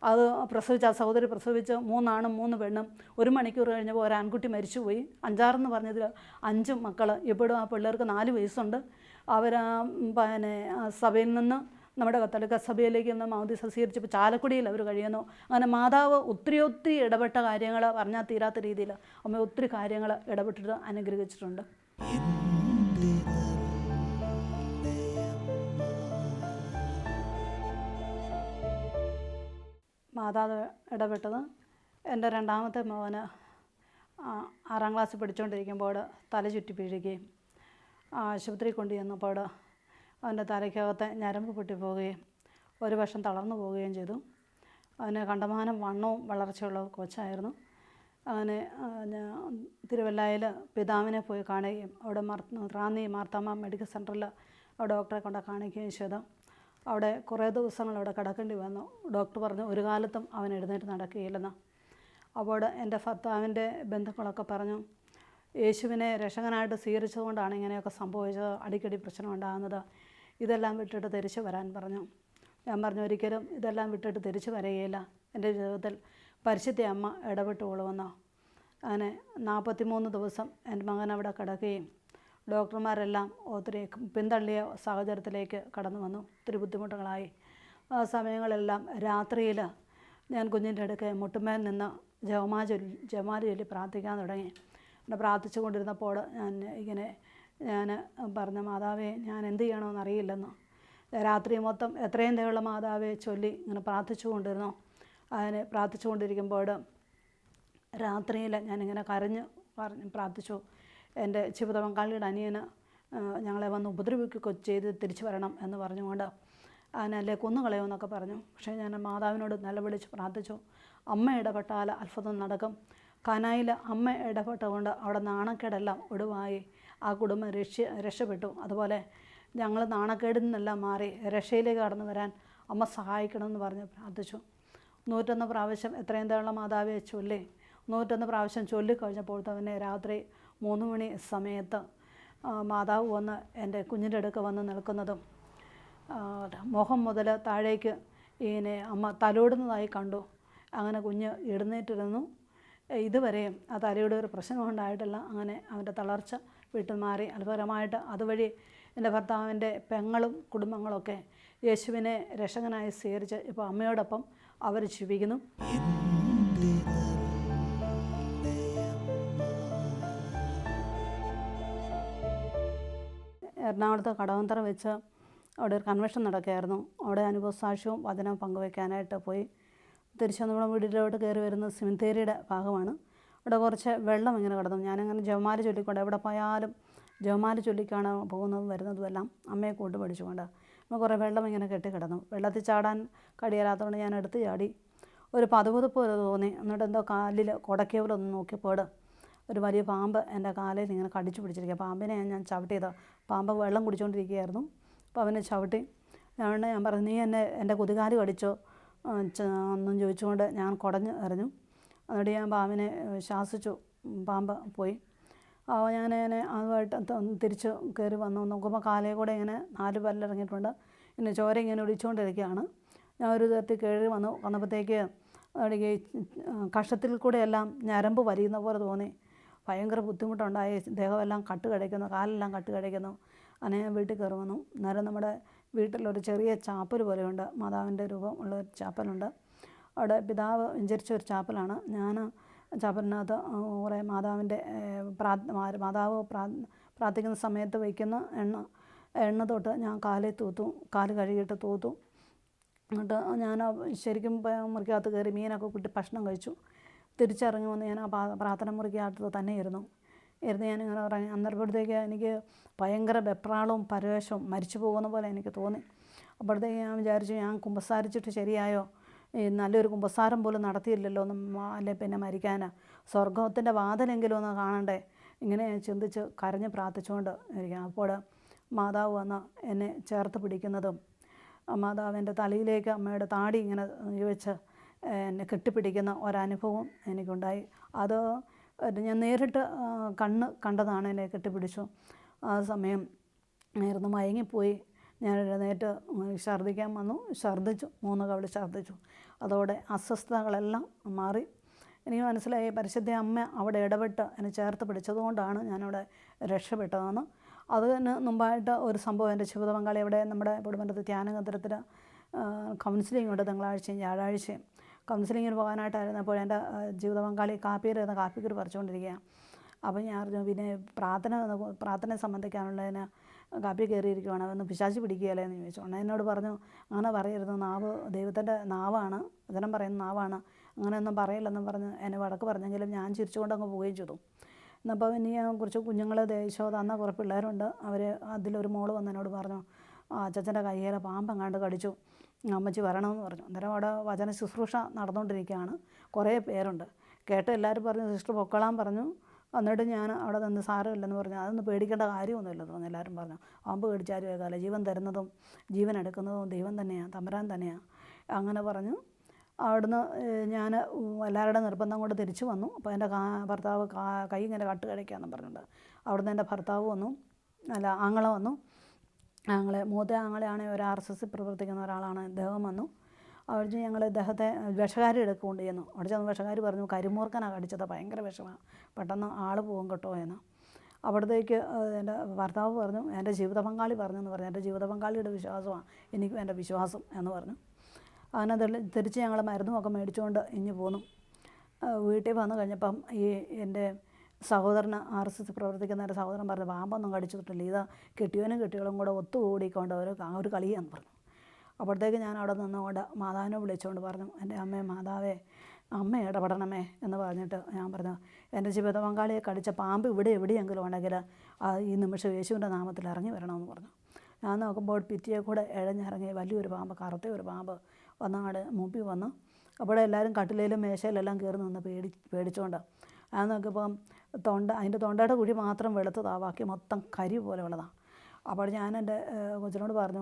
Speaker 2: അത് പ്രസവിച്ച് ആ സഹോദരി പ്രസവിച്ച് 3 ആണും 3 പെണ്ണും. 1 മണിക്കൂർ കഴിഞ്ഞപ്പോൾ ഒരു ആൺകുട്ടി മരിച്ചുപോയി. 5-6 എന്ന് പറഞ്ഞതിൽ 5 മക്കൾ. ഇപ്പോഴും ആ പിള്ളേർക്ക് 4 വയസ്സുണ്ട്. അവർ സഭയിൽ നിന്ന് നമ്മുടെ കത്തോലിക്ക സഭയിലേക്ക് നിന്ന് മാമോദീസ സ്വീകരിച്ചപ്പോൾ ചാലക്കുടിയിൽ അവർ കഴിയുന്നു. അങ്ങനെ മാതാവ് ഒത്തിരി ഇടപെട്ട കാര്യങ്ങൾ പറഞ്ഞാൽ തീരാത്ത രീതിയിൽ അമ്മ ഒത്തിരി കാര്യങ്ങൾ ഇടപെട്ടിട്ട് അനുഗ്രഹിച്ചിട്ടുണ്ട്. മാതാവ് ഇടപെട്ടത് എൻ്റെ 2ാമത്തെ മകന് 6ാം ക്ലാസ്സിൽ പഠിച്ചുകൊണ്ടിരിക്കുമ്പോൾ തല ചുറ്റി വീഴുകയും ആശുപത്രി കൊണ്ടുചെന്നപ്പോൾ അവൻ്റെ തലയ്ക്കകത്തെ ഞരമ്പ് പൊട്ടിപ്പോവുകയും ഒരു വശം തളർന്നു പോവുകയും ചെയ്തു. അവന് കണ്ടമാനം വണ്ണവും വളർച്ചയുള്ള കൊച്ചായിരുന്നു. അങ്ങനെ തിരുവല്ലയിൽ പിതാവിനെ പോയി കാണുകയും അവിടെ റാന്നി മാർത്താമ്മ മെഡിക്കൽ സെൻറ്ററിൽ ഡോക്ടറെ കൊണ്ട് കാണിക്കുകയും ചെയ്തു. അവിടെ കുറേ ദിവസങ്ങൾ അവിടെ കിടക്കേണ്ടി വന്നു. ഡോക്ടർ പറഞ്ഞു, ഒരു കാലത്തും അവൻ എഴുന്നേറ്റ് നടക്കുകയില്ലെന്ന്. അപ്പോൾ എൻ്റെ ഭർത്താവിൻ്റെ ബന്ധുക്കളൊക്കെ പറഞ്ഞു, യേശുവിനെ രക്ഷകനായിട്ട് സ്വീകരിച്ചതുകൊണ്ടാണ് ഇങ്ങനെയൊക്കെ സംഭവിച്ചത്, അടിക്കടി പ്രശ്നം ഉണ്ടാകുന്നത്, ഇതെല്ലാം വിട്ടിട്ട് തിരിച്ചു വരാൻ പറഞ്ഞു. ഞാൻ പറഞ്ഞു, ഒരിക്കലും ഇതെല്ലാം വിട്ടിട്ട് തിരിച്ചു വരികയില്ല, എൻ്റെ ജീവിതത്തിൽ പരിശുദ്ധ അമ്മ ഇടപെട്ടുകൊള്ളുമെന്ന്. അങ്ങനെ 43 ദിവസം എൻ്റെ മകൻ അവിടെ കിടക്കുകയും ഡോക്ടർമാരെല്ലാം ഒത്തിരി പിന്തള്ളിയ സാഹചര്യത്തിലേക്ക് കടന്നു വന്നു. ഒത്തിരി ബുദ്ധിമുട്ടുകളായി. ആ സമയങ്ങളെല്ലാം രാത്രിയിൽ ഞാൻ കുഞ്ഞിൻ്റെ അടുക്ക് മുട്ടുമേൽ നിന്ന് ജപമാല ചൊല്ലി പ്രാർത്ഥിക്കാൻ തുടങ്ങി. പ്രാർത്ഥിച്ചു കൊണ്ടിരുന്നപ്പോൾ ഞാൻ പറഞ്ഞ, മാതാവേ, ഞാൻ എന്ത് ചെയ്യണമെന്ന് അറിയില്ലെന്ന്. രാത്രി മൊത്തം എത്രയും ദയുള്ള മാതാവേ ചൊല്ലി ഇങ്ങനെ പ്രാർത്ഥിച്ചു കൊണ്ടിരുന്നു. അതിന് പ്രാർത്ഥിച്ചു കൊണ്ടിരിക്കുമ്പോൾ രാത്രിയിൽ ഞാനിങ്ങനെ കരഞ്ഞ് പ്രാർത്ഥിച്ചു. എൻ്റെ ജീവിത പങ്കാളിയുടെ അനിയന് ഞങ്ങളെ വന്ന് ഉപദ്രവിക്കുകയൊക്കെ ചെയ്ത് തിരിച്ചു വരണം എന്ന് പറഞ്ഞുകൊണ്ട് അതിനല്ലേ കൊന്നുകളയുമെന്നൊക്കെ പറഞ്ഞു. പക്ഷേ ഞാൻ മാതാവിനോട് നിലവിളിച്ച് പ്രാർത്ഥിച്ചു. അമ്മ ഇടപെട്ടാൽ അത്ഭുതം നടക്കും. കാനായിൽ അമ്മ ഇടപെട്ടുകൊണ്ട് അവിടെ നാണക്കേടെല്ലാം ഒടുവായി. ആ കുടുംബം രക്ഷപ്പെട്ടു. അതുപോലെ ഞങ്ങൾ നാണക്കേടിൽ നിന്നെല്ലാം മാറി രക്ഷയിലേക്ക് കടന്നു വരാൻ അമ്മ സഹായിക്കണമെന്ന് പറഞ്ഞ് പ്രാർത്ഥിച്ചു. 101 പ്രാവശ്യം എത്രയും ദയുള്ള മാതാവെ ചൊല്ലി 101 പ്രാവശ്യം ചൊല്ലിക്കഴിഞ്ഞപ്പോൾ തന്നെ രാത്രി 3 മണി സമയത്ത് മാതാവ് വന്ന് എൻ്റെ കുഞ്ഞിൻ്റെ അടുക്ക് വന്ന് നിൽക്കുന്നതും മുഖം മുതൽ താഴേക്ക് ഇങ്ങനെ അമ്മ തലോടുന്നതായി കണ്ടു. അങ്ങനെ കുഞ്ഞ് എഴുന്നേറ്റിരുന്നു. ഇതുവരെയും ആ തലയുടെ ഒരു പ്രശ്നം ഉണ്ടായിട്ടില്ല. അങ്ങനെ അവൻ്റെ തളർച്ച വിട്ടുമാറി അത്ഭുതമായിട്ട്. അതുവഴി എൻ്റെ ഭർത്താവിൻ്റെ പെങ്ങളും കുടുംബങ്ങളൊക്കെ യേശുവിനെ രക്ഷകനായി സ്വീകരിച്ച് ഇപ്പോൾ അമ്മയോടൊപ്പം അവർ ജീവിക്കുന്നു. എറണാകുളത്ത് കടവന്തറ വെച്ച് അവിടെ ഒരു കൺവെൻഷൻ നടക്കുകയായിരുന്നു. അവിടെ അനുഭവസാക്ഷ്യവും വചനവും പങ്കുവയ്ക്കാനായിട്ട് പോയി. തിരിച്ച് നമ്മുടെ വീട്ടിലോട്ട് കയറി വരുന്ന സിമിത്തേരിയുടെ ഭാഗമാണ്. അവിടെ കുറച്ച് വെള്ളം ഇങ്ങനെ കിടന്നു. ഞാനങ്ങനെ ജപമാല ചൊല്ലിക്കൊണ്ട് എവിടെ പോയാലും ജപമാല ചൊല്ലിക്കാണ് പോകുന്നതും വരുന്നതും എല്ലാം അമ്മയെ കൊണ്ട് പഠിച്ചുകൊണ്ട് നമ്മൾ കുറേ വെള്ളം ഇങ്ങനെ കെട്ടിക്കിടന്നു. വെള്ളത്തിൽ ചാടാൻ കഴിയാത്തതുകൊണ്ട് ഞാൻ എടുത്ത് ചാടി. ഒരു പതുപതുപ്പ് പോലെ തോന്നി. എന്നിട്ട് എന്തോ കാലിൽ കുടക്കേവലൊന്ന് നോക്കിയപ്പോൾ ഒരു വലിയ പാമ്പ് എൻ്റെ കാലിൽ ഇങ്ങനെ കടിച്ചു പിടിച്ചിരിക്കുക. പാമ്പിനെ ഞാൻ ചവിട്ടിയത്. പാമ്പ് വെള്ളം കുടിച്ചുകൊണ്ടിരിക്കുകയായിരുന്നു. അപ്പോൾ അവനെ ചവിട്ടി. ഞാൻ പറഞ്ഞു, നീ എൻ്റെ കുതികാല് കടിച്ചോ എന്നും ചോദിച്ചുകൊണ്ട് ഞാൻ കുടഞ്ഞ് എറിഞ്ഞു. എന്നിട്ട് ഞാൻ പാമ്പിനെ ശാസിച്ചു. പാമ്പ് പോയി. അപ്പോൾ ഞാൻ അതുമായിട്ട് തിരിച്ച് കയറി വന്നു. നോക്കുമ്പോൾ കാലേ കൂടെ ഇങ്ങനെ 4 പല്ലിറങ്ങിയിട്ടുണ്ട്. പിന്നെ ചോര ഇങ്ങനെ ഒടിച്ചുകൊണ്ടിരിക്കുകയാണ്. ഞാൻ ഒരു തരത്തിൽ കയറി വന്നപ്പോഴത്തേക്ക് എനിക്ക് കഷത്തിൽ കൂടെയെല്ലാം ഞരമ്പ് വലിയുന്ന പോലെ തോന്നി. ഭയങ്കര ബുദ്ധിമുട്ടുണ്ടായി. ദേഹമെല്ലാം കട്ട് കഴിക്കുന്നു, കാലെല്ലാം കട്ട് കഴിക്കുന്നു. അങ്ങനെ ഞാൻ വീട്ടിൽ കയറി വന്നു. അന്നേരം നമ്മുടെ വീട്ടിലൊരു ചെറിയ ചാപ്പൽ പോലെയുണ്ട്. മാതാവിൻ്റെ രൂപം ഉള്ളൊരു ചാപ്പലുണ്ട്. അവിടെ പിതാവ് വെഞ്ചരിച്ച ഒരു ചാപ്പലാണ്. ഞാൻ ചാപ്പലിനകത്ത് കുറേ മാതാവിൻ്റെ മാതാവ് പ്രാർത്ഥിക്കുന്ന സമയത്ത് വയ്ക്കുന്ന എണ്ണ തൊട്ട് ഞാൻ കാലിൽ തൂത്തു. കാല് കഴുകിയിട്ട് തൂത്തു. എന്നിട്ട് ഞാൻ ശരിക്കും മുറിക്കകത്ത് കയറി മീനൊക്കെ കൂട്ടി ഭക്ഷണം കഴിച്ചു. തിരിച്ചിറങ്ങി വന്ന് ഞാൻ ആ പ്രാർത്ഥന മുറിക്കകത്ത് തന്നെ ഇരുന്നു. ഞാനിങ്ങനെ ഇറങ്ങി. അന്നേരപ്പോഴത്തേക്ക് എനിക്ക് ഭയങ്കര വെപ്രാളവും പരവേശവും മരിച്ചു പോകുന്ന പോലെ എനിക്ക് തോന്നി. അപ്പോഴത്തേക്ക് ഞാൻ വിചാരിച്ചു, ഞാൻ കുമ്പസാരിച്ചിട്ട് ശരിയായോ? ഈ നല്ലൊരു കുമ്പസാരം പോലും നടത്തിയില്ലല്ലോ അല്ലെ പിന്നെ മരിക്കാൻ. സ്വർഗത്തിൻ്റെ വാതിലെങ്കിലും ഒന്ന് കാണണ്ടേ? ഇങ്ങനെ ചിന്തിച്ച് കരഞ്ഞ് പ്രാർത്ഥിച്ചുകൊണ്ട് ഇരിക്കണം. അപ്പോൾ മാതാവ് വന്ന് എന്നെ ചേർത്ത് പിടിക്കുന്നതും മാതാവിൻ്റെ തലയിലേക്ക് അമ്മയുടെ താടി ഇങ്ങനെ വെച്ച് എന്നെ കെട്ടിപ്പിടിക്കുന്ന ഒരനുഭവം എനിക്കുണ്ടായി. അത് ഞാൻ നേരിട്ട് കണ്ടതാണ്. എന്നെ കെട്ടിപ്പിടിച്ചു. ആ സമയം നേർന്ന് മയങ്ങിപ്പോയി. ഞാൻ എഴുന്നേറ്റ് ഛർദ്ദിക്കാൻ വന്നു. ഛർദ്ദിച്ചു. 3 കവള് ഛർദ്ദിച്ചു. അതോടെ അസ്വസ്ഥതകളെല്ലാം മാറി. എനിക്ക് മനസ്സിലായി പരിശുദ്ധ അമ്മ അവിടെ ഇടപെട്ട് എന്നെ ചേർത്ത് പിടിച്ചതുകൊണ്ടാണ് ഞാനവിടെ രക്ഷപ്പെട്ടതെന്ന്. അതിന് മുമ്പായിട്ട് ഒരു സംഭവം, എൻ്റെ ജീവിത പങ്കാളി അവിടെ നമ്മുടെ പൊടുമറ്റത്ത് ധ്യാനകേന്ദ്രത്തിൽ കൗൺസിലിംഗ് ഉണ്ട് തിങ്കളാഴ്ചയും വ്യാഴാഴ്ചയും. കൗൺസിലിങ്ങിന് പോകാനായിട്ടായിരുന്നു. അപ്പോൾ എൻ്റെ ജീവിത പങ്കാളി കാപ്പിയിലിരുന്ന് കാപ്പിക്കുരു പറിച്ചുകൊണ്ടിരിക്കുകയാണ്. അപ്പോൾ ഞാൻ അറിഞ്ഞു പിന്നെ പ്രാർത്ഥന സംബന്ധിക്കാനുള്ളതിന് കാപ്പി കയറിയിരിക്കുകയാണ്. അതൊന്ന് പിശാച് പിടിക്കുകയല്ലേ എന്ന് ചോദിച്ചു. എന്നോട് പറഞ്ഞു, അങ്ങനെ പറയരുത്, നാവ് ദൈവത്തിൻ്റെ നാവാണ്, വചനം പറയുന്ന നാവാണ്, അങ്ങനെയൊന്നും പറയില്ലെന്നും പറഞ്ഞ് എന്നെ വഴക്ക് പറഞ്ഞെങ്കിലും ഞാൻ ചിരിച്ചുകൊണ്ട് അങ്ങ് പോവുകയും ചെയ്തു. എന്നപ്പോൾ ഇനി കുറച്ച് കുഞ്ഞുങ്ങൾ ദേശോത അന്ന കുറേ പിള്ളേരുണ്ട്. അവർ അതിലൊരു മോള് വന്ന് എന്നോട് പറഞ്ഞു, അച്ചച്ചൻ്റെ കയ്യിലെ പാമ്പെങ്ങാണ്ട് കടിച്ചു, അമ്മച്ചി വരണമെന്ന് പറഞ്ഞു. അന്നേരം അവിടെ വചന ശുശ്രൂഷ നടന്നുകൊണ്ടിരിക്കുകയാണ്. കുറേ പേരുണ്ട്. കേട്ട് എല്ലാവരും പറഞ്ഞു സിസ്റ്റർ പൊക്കളാൻ പറഞ്ഞു. എന്നിട്ട് ഞാൻ അവിടെ നിന്ന് സാരമില്ലെന്ന് പറഞ്ഞു. അതൊന്നും പേടിക്കേണ്ട കാര്യമൊന്നുമില്ലെന്ന് പറഞ്ഞു. എല്ലാവരും പറഞ്ഞു പാമ്പ് കടിച്ചാലും ഏകാല, ജീവൻ തരുന്നതും ജീവൻ എടുക്കുന്നതും ദൈവം തന്നെയാണ്, തമ്പുരാൻ തന്നെയാണ്. അങ്ങനെ പറഞ്ഞു. അവിടുന്ന് ഞാൻ എല്ലാവരുടെ നിർബന്ധം കൊണ്ട് തിരിച്ചു വന്നു. അപ്പോൾ എൻ്റെ ഭർത്താവ് കൈ ഇങ്ങനെ കട്ട് കഴിക്കാമെന്ന് പറഞ്ഞിട്ടുണ്ട്. അവിടുന്ന് എൻ്റെ ഭർത്താവ് വന്നു, ആങ്ങള വന്നു. മൂത്ത ആങ്ങളെയാണെങ്കിൽ ഒരു RSS പ്രവർത്തിക്കുന്ന ഒരാളാണ്. അദ്ദേഹം വന്നു. അവിടെ ഞങ്ങൾ ഇദ്ദേഹത്തെ വിഷകാരി എടുക്കൊണ്ട് ചെന്നു. അവിടെ ചെന്ന് വിഷകാരി പറഞ്ഞു, കരിമൂർക്കനാണ് കടിച്ചത്, ഭയങ്കര വിഷമാണ്, പെട്ടെന്ന് ആൾ പോകും കേട്ടോ എന്ന്. അവിടത്തേക്ക് എൻ്റെ ഭർത്താവ് പറഞ്ഞു, എൻ്റെ ജീവിത പങ്കാളി പറഞ്ഞെന്ന് പറഞ്ഞു. എൻ്റെ ജീവിത പങ്കാളിയുടെ വിശ്വാസമാണ് എനിക്കും എൻ്റെ വിശ്വാസം എന്ന് പറഞ്ഞു. അങ്ങനെ തിരിച്ച് ഞങ്ങൾ മരുന്നുമൊക്കെ മേടിച്ചുകൊണ്ട് ഇഞ്ഞു പോന്നു. വീട്ടിൽ വന്നു കഴിഞ്ഞപ്പം ഈ എൻ്റെ സഹോദരന് RSS പ്രവർത്തിക്കുന്ന എൻ്റെ സഹോദരൻ പറഞ്ഞു, പാമ്പൊന്നും കടിച്ചിട്ടില്ല, ഇതാ കെട്ടിയവനും കെട്ടിയോളും കൂടെ ഒത്തുകൂടിക്കൊണ്ട് ഒരു കളിയാന്ന് പറഞ്ഞു. അപ്പോഴത്തേക്ക് ഞാൻ അവിടെ നിന്നുകൊണ്ട് മാതാവിനെ വിളിച്ചുകൊണ്ട് പറഞ്ഞു, എൻ്റെ അമ്മേ മാതാവേ, അമ്മ ഇടപെടണമേ എന്ന് പറഞ്ഞിട്ട് ഞാൻ പറഞ്ഞു, എൻ്റെ ജീവിത പങ്കാളിയെ കടിച്ച പാമ്പ് ഇവിടെ എവിടെയെങ്കിലും ഉണ്ടെങ്കിൽ ഈ നിമിഷം യേശുവിൻ്റെ നാമത്തിൽ ഇറങ്ങി വരണമെന്ന് പറഞ്ഞു. ഞാൻ നോക്കുമ്പോൾ ഭിത്തിയെ കൂടെ ഇഴഞ്ഞിറങ്ങി വലിയൊരു പാമ്പ്, കറുത്ത ഒരു പാമ്പ് വന്നങ്ങാട് മുമ്പിൽ വന്നു. അപ്പോൾ എല്ലാവരും കട്ടിലേലും മേശയിലെല്ലാം കയറി നിന്ന് പേടിച്ചുകൊണ്ട്. ഞാൻ നോക്കിയപ്പം അതിൻ്റെ തൊണ്ടയുടെ കുഴി മാത്രം വെളുത്തതാണ്, ബാക്കി മൊത്തം കരി പോലെ ഉള്ളതാണ്. അപ്പോൾ ഞാൻ എൻ്റെ കൊച്ചിനോട് പറഞ്ഞു,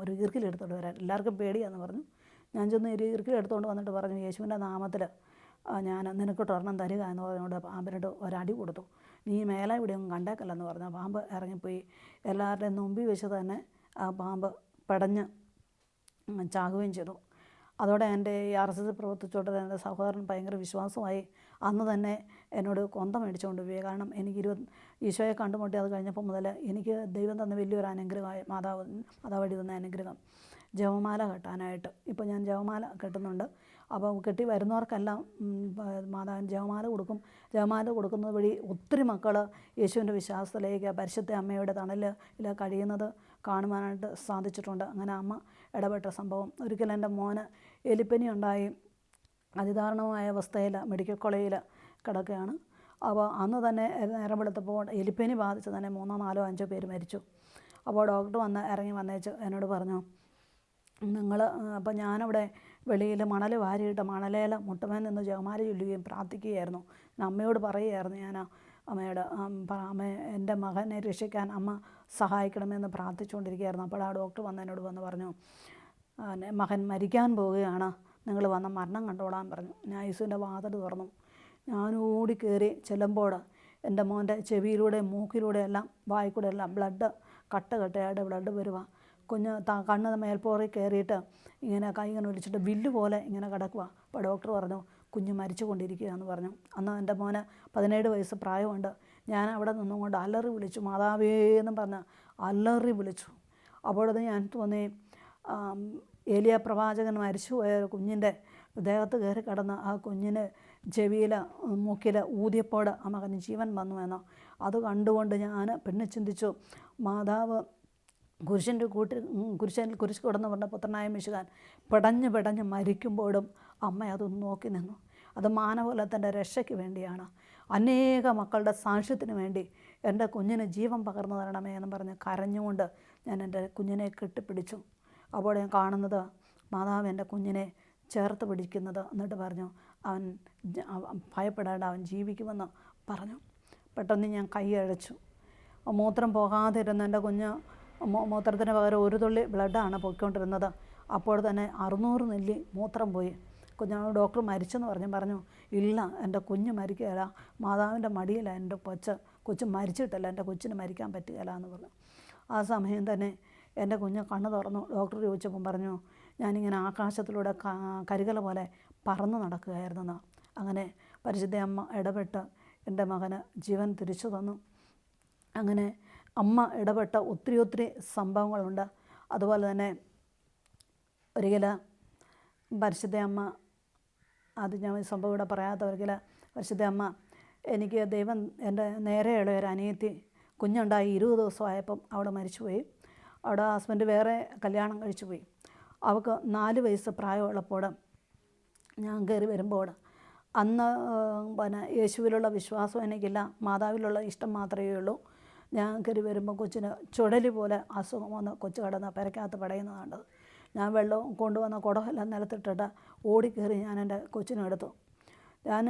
Speaker 2: ഒരു ഈർക്കിലെടുത്തോണ്ട് വരാൻ, എല്ലാവർക്കും പേടിയാന്ന് പറഞ്ഞു. ഞാൻ ചെന്ന് ഒരു ഈർക്കിലെടുത്തുകൊണ്ട് വന്നിട്ട് പറഞ്ഞു, യേശുവിൻ്റെ നാമത്തിൽ ഞാൻ നിനക്കിട്ട് ഒരെണ്ണം തരിക എന്ന് പറഞ്ഞുകൊണ്ട് പാമ്പിനിട്ട് ഒരടി കൊടുത്തു. നീ മേലെ ഇവിടെയൊന്നും കണ്ടേക്കല്ലെന്ന് പറഞ്ഞു. പാമ്പ് ഇറങ്ങിപ്പോയി. എല്ലാവരുടെയും മുമ്പിൽ വെച്ച് തന്നെ ആ പാമ്പ് പെടഞ്ഞ് ചാകുകയും ചെയ്തു. അതോടെ എൻ്റെ ഈ RSS പ്രവർത്തിച്ചോട്ട് എൻ്റെ സഹോദരൻ ഭയങ്കര വിശ്വാസമായി. അന്ന് തന്നെ എന്നോട് കൊന്ത മേടിച്ചുകൊണ്ട് പോയി. കാരണം എനിക്ക് ഈശോയെ കണ്ടുമുട്ടി. അത് കഴിഞ്ഞപ്പോൾ മുതൽ എനിക്ക് ദൈവം തന്ന വലിയൊരു അനുഗ്രഹമായി, മാതാവ് വഴി തന്ന അനുഗ്രഹം, ജപമാല കെട്ടാനായിട്ട്. ഇപ്പോൾ ഞാൻ ജപമാല കെട്ടുന്നുണ്ട്. അപ്പോൾ കെട്ടി വരുന്നവർക്കെല്ലാം മാതാവിന് ജപമാല കൊടുക്കും. ജപമാല കൊടുക്കുന്നത് വഴി ഒത്തിരി മക്കൾ യേശുവിൻ്റെ വിശ്വാസത്തിലേക്ക് പരിശുദ്ധ അമ്മയുടെ തണലിൽ കഴിയുന്നത് കാണുവാനായിട്ട് സാധിച്ചിട്ടുണ്ട്. അങ്ങനെ അമ്മ ഇടപെട്ട സംഭവം. ഒരിക്കൽ എൻ്റെ മോന് എലിപ്പനി ഉണ്ടായി അതിദാരുണമായ അവസ്ഥയിൽ മെഡിക്കൽ കോളേജിൽ കിടക്കുകയാണ്. അപ്പോൾ അന്ന് തന്നെ നേരം വെളുത്തപ്പോൾ എലിപ്പനി ബാധിച്ച് തന്നെ 3, 4, 5 പേര് മരിച്ചു. അപ്പോൾ ഡോക്ടർ ഇറങ്ങി വന്നേച്ച് എന്നോട് പറഞ്ഞു, നിങ്ങൾ അപ്പോൾ ഞാനവിടെ വെളിയിൽ മണൽ വാരിയിട്ട് മണലേൽ മുട്ടുമേൽ നിന്ന് ജപമാല ചൊല്ലുകയും പ്രാർത്ഥിക്കുകയായിരുന്നു. അമ്മയോട് പറയുകയായിരുന്നു ഞാൻ അമ്മയോട്, അമ്മ എൻ്റെ മകനെ രക്ഷിക്കാൻ അമ്മ സഹായിക്കണമെന്ന് പ്രാർത്ഥിച്ചുകൊണ്ടിരിക്കുകയായിരുന്നു. അപ്പോൾ ആ ഡോക്ടർ എന്നോട് പറഞ്ഞു, മകൻ മരിക്കാൻ പോവുകയാണ്, നിങ്ങൾ വന്ന മരണം കണ്ടോളാൻ പറഞ്ഞു. ഞാൻ യേശുവിൻ്റെ വാതിൽ തുറന്നു. ഞാൻ ഓടി കയറി ചെല്ലുമ്പോൾ എൻ്റെ മോൻ്റെ ചെവിയിലൂടെ മൂക്കിലൂടെ എല്ലാം വായിക്കൂടെ എല്ലാം ബ്ലഡ് കട്ടയായിട്ട് ബ്ലഡ് വരുക. കുഞ്ഞ് കണ്ണ് മേൽപ്പോറി കയറിയിട്ട് ഇങ്ങനെ കൈ ഇങ്ങനെ ഒലിച്ചിട്ട് വില്ല് പോലെ ഇങ്ങനെ കിടക്കുക. അപ്പോൾ ഡോക്ടർ പറഞ്ഞു, കുഞ്ഞ് മരിച്ചു കൊണ്ടിരിക്കുകയെന്ന് പറഞ്ഞു. അന്ന് എൻ്റെ മോന് 17 വയസ്സ് പ്രായമുണ്ട്. ഞാൻ അവിടെ നിന്നുകൊണ്ട് അലറി വിളിച്ചു, മാതാവേ എന്ന് പറഞ്ഞ് അലറി വിളിച്ചു. അപ്പോഴത് ഞാൻ തോന്നി, ഏലിയ പ്രവാചകൻ മരിച്ചുപോയ കുഞ്ഞിൻ്റെ ദേഹത്ത് കയറി കിടന്ന് ആ കുഞ്ഞിന് ചെവിയിൽ മൂക്കിൽ ഊതിയപ്പോൾ ആ മകന് ജീവൻ വന്നു എന്നോ. അത് കണ്ടുകൊണ്ട് ഞാൻ പിന്നെ ചിന്തിച്ചു, മാതാവ് കുരിശ് കിടന്നു പറഞ്ഞ പുത്രനായ മിശിഹാൻ പിടഞ്ഞ് മരിക്കുമ്പോഴും അമ്മ അതൊന്ന് നോക്കി നിന്നു. അത് മാനവകുലത്തിൻ്റെ രക്ഷയ്ക്ക് വേണ്ടിയാണ്, അനേക മക്കളുടെ സാക്ഷ്യത്തിന് വേണ്ടി എൻ്റെ കുഞ്ഞിന് ജീവൻ പകർന്നു തരണമേ എന്ന് പറഞ്ഞ് കരഞ്ഞുകൊണ്ട് ഞാൻ എൻ്റെ കുഞ്ഞിനെ കെട്ടിപ്പിടിച്ചു. അപ്പോൾ ഞാൻ കാണുന്നത് മാതാവ് എൻ്റെ കുഞ്ഞിനെ ചേർത്ത് പിടിക്കുന്നത്. എന്നിട്ട് പറഞ്ഞു, അവൻ ഭയപ്പെടാണ്ട് അവൻ ജീവിക്കുമെന്ന് പറഞ്ഞു. പെട്ടെന്ന് ഞാൻ കൈ അഴച്ചു. മൂത്രം പോകാതിരുന്ന എൻ്റെ കുഞ്ഞ് മൂത്രത്തിന് പകരം ഒരു തുള്ളി ബ്ലഡാണ് പോയിക്കൊണ്ടിരുന്നത്. അപ്പോൾ തന്നെ 600 മില്ലി മൂത്രം പോയി. കുഞ്ഞാണ് ഡോക്ടർ മരിച്ചെന്ന് പറഞ്ഞു. ഇല്ല, എൻ്റെ കുഞ്ഞ് മരിക്കുകയില്ല, മാതാവിൻ്റെ മടിയിലാണ് എൻ്റെ കൊച്ച് മരിച്ചിട്ടില്ല, എൻ്റെ കൊച്ചിന് മരിക്കാൻ പറ്റുകയില്ല എന്ന് പറഞ്ഞു. ആ സമയം തന്നെ എൻ്റെ കുഞ്ഞ് കണ്ണ് തുറന്നു. ഡോക്ടർ ചോദിച്ചപ്പം പറഞ്ഞു, ഞാനിങ്ങനെ ആകാശത്തിലൂടെ കരികല പോലെ പറന്ന് നടക്കുകയായിരുന്നെന്ന്. അങ്ങനെ പരിശുദ്ധ അമ്മ ഇടപെട്ട് എൻ്റെ മകന് ജീവൻ തിരിച്ചു തന്നു. അങ്ങനെ അമ്മ ഇടപെട്ട ഒത്തിരി സംഭവങ്ങളുണ്ട്. അതുപോലെ തന്നെ ഒരിക്കൽ പരിശുദ്ധ അമ്മ, അത് ഞാൻ ഈ സംഭവം ഇവിടെ പറയാത്ത ഒരിക്കൽ പരിശുദ്ധ അമ്മ, എനിക്ക് ദൈവം എൻ്റെ നേരെയുള്ള ഒരു അനിയത്തി കുഞ്ഞുണ്ടായി 20 ദിവസമായപ്പം അവിടെ മരിച്ചുപോയി. അവിടെ ഹസ്ബൻഡ് വേറെ കല്യാണം കഴിച്ചു പോയി. അവൾക്ക് 4 വയസ്സ് പ്രായമുള്ളപ്പോൾ ഞാൻ കയറി വരുമ്പോൾ അന്ന് യേശുവിലുള്ള വിശ്വാസം എനിക്കില്ല, മാതാവിലുള്ള ഇഷ്ടം മാത്രമേ ഉള്ളൂ. ഞാൻ കയറി വരുമ്പോൾ കൊച്ചിന് ചുഴലി പോലെ അസുഖം വന്ന് കൊച്ചു കിടന്ന് പെരക്കകത്ത് പടയുന്നത് കണ്ടത്. ഞാൻ വെള്ളം കൊണ്ടുവന്ന കുടമെല്ലാം നിലത്തിട്ടിട്ട് ഓടിക്കയറി ഞാൻ എൻ്റെ കൊച്ചിനെ എടുത്തു. ഞാൻ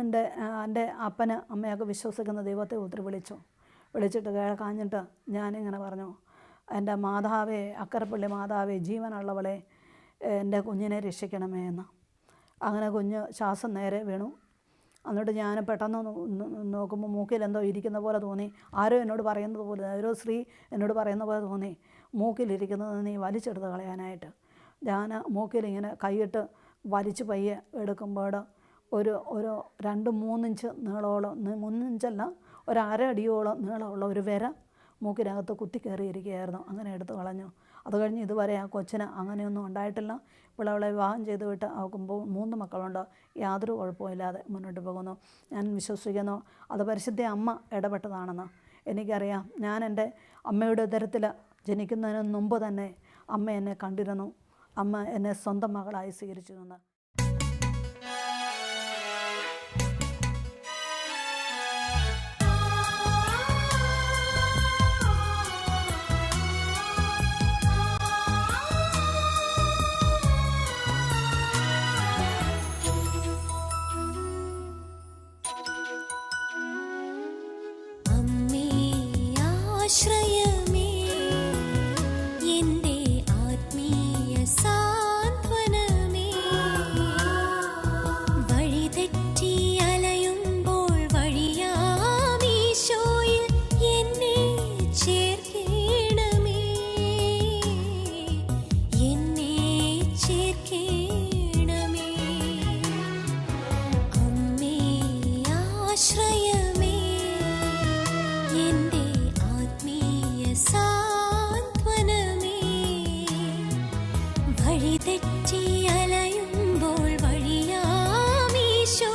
Speaker 2: എൻ്റെ അപ്പന് അമ്മയൊക്കെ വിശ്വസിക്കുന്ന ദൈവത്തെ ഒത്തിരി വിളിച്ചിട്ട് കാഞ്ഞിട്ട് ഞാനിങ്ങനെ പറഞ്ഞു, എൻ്റെ മാതാവേ, അക്കരപ്പള്ളി മാതാവേ, ജീവനുള്ളവളെ, എൻ്റെ കുഞ്ഞിനെ രക്ഷിക്കണമേ എന്ന്. അങ്ങനെ കുഞ്ഞ് ശ്വാസം നേരെ വീണു. എന്നിട്ട് ഞാൻ പെട്ടെന്ന് നോക്കുമ്പോൾ മൂക്കിൽ എന്തോ ഇരിക്കുന്ന പോലെ തോന്നി. ആരോ എന്നോട് പറയുന്നത് പോലെ, ഓരോ സ്ത്രീ എന്നോട് പറയുന്ന പോലെ തോന്നി, മൂക്കിലിരിക്കുന്നത് നീ വലിച്ചെടുത്ത് കളയാനായിട്ട്. ഞാൻ മൂക്കിലിങ്ങനെ കൈയിട്ട് വലിച്ച് പയ്യെ എടുക്കുമ്പോൾ ഒരു 2-3 ഇഞ്ച് നീളമോളം, 3 ഇഞ്ചല്ല, ഒരു 1/2 അടിയോളം നീളമുള്ള ഒരു വിര മൂക്കിനകത്ത് കുത്തി കയറിയിരിക്കുകയായിരുന്നു. അങ്ങനെ എടുത്ത് കളഞ്ഞു. അത് കഴിഞ്ഞ് ഇതുവരെ ആ കൊച്ചിന് അങ്ങനെയൊന്നും ഉണ്ടായിട്ടില്ല. അവളെ വിവാഹം ചെയ്ത് വിട്ട് അവൾക്ക് 3 മക്കളുണ്ട്. യാതൊരു കുഴപ്പമില്ലാതെ മുന്നോട്ട് പോകുന്നു. ഞാൻ വിശ്വസിക്കുന്നു അത് പരിശുദ്ധ അമ്മ ഇടപെട്ടതാണെന്ന്. എനിക്കറിയാം, ഞാൻ എൻ്റെ അമ്മയുടെ ഉദരത്തിൽ ജനിക്കുന്നതിന് മുമ്പ് തന്നെ അമ്മ എന്നെ കണ്ടിരുന്നു. അമ്മ എന്നെ സ്വന്തം മകളായി സ്വീകരിച്ചിരുന്നു.
Speaker 1: ആശ്രയമേ, എൻ്റെ ആത്മീയ സാന്ത്വനമേ, വഴിതെറ്റി അലയുമ്പോൾ വഴിയാമീശോയിൽ എന്നെ ചേർക്കേണമേ, എന്നെ ചേർക്കേണമേ. അമ്മേ ആശ്രയമേ, എൻ്റെ സാന്ത്വനമേ, വഴിതെറ്റി അലയുമ്പോൾ വഴിയാമീശോ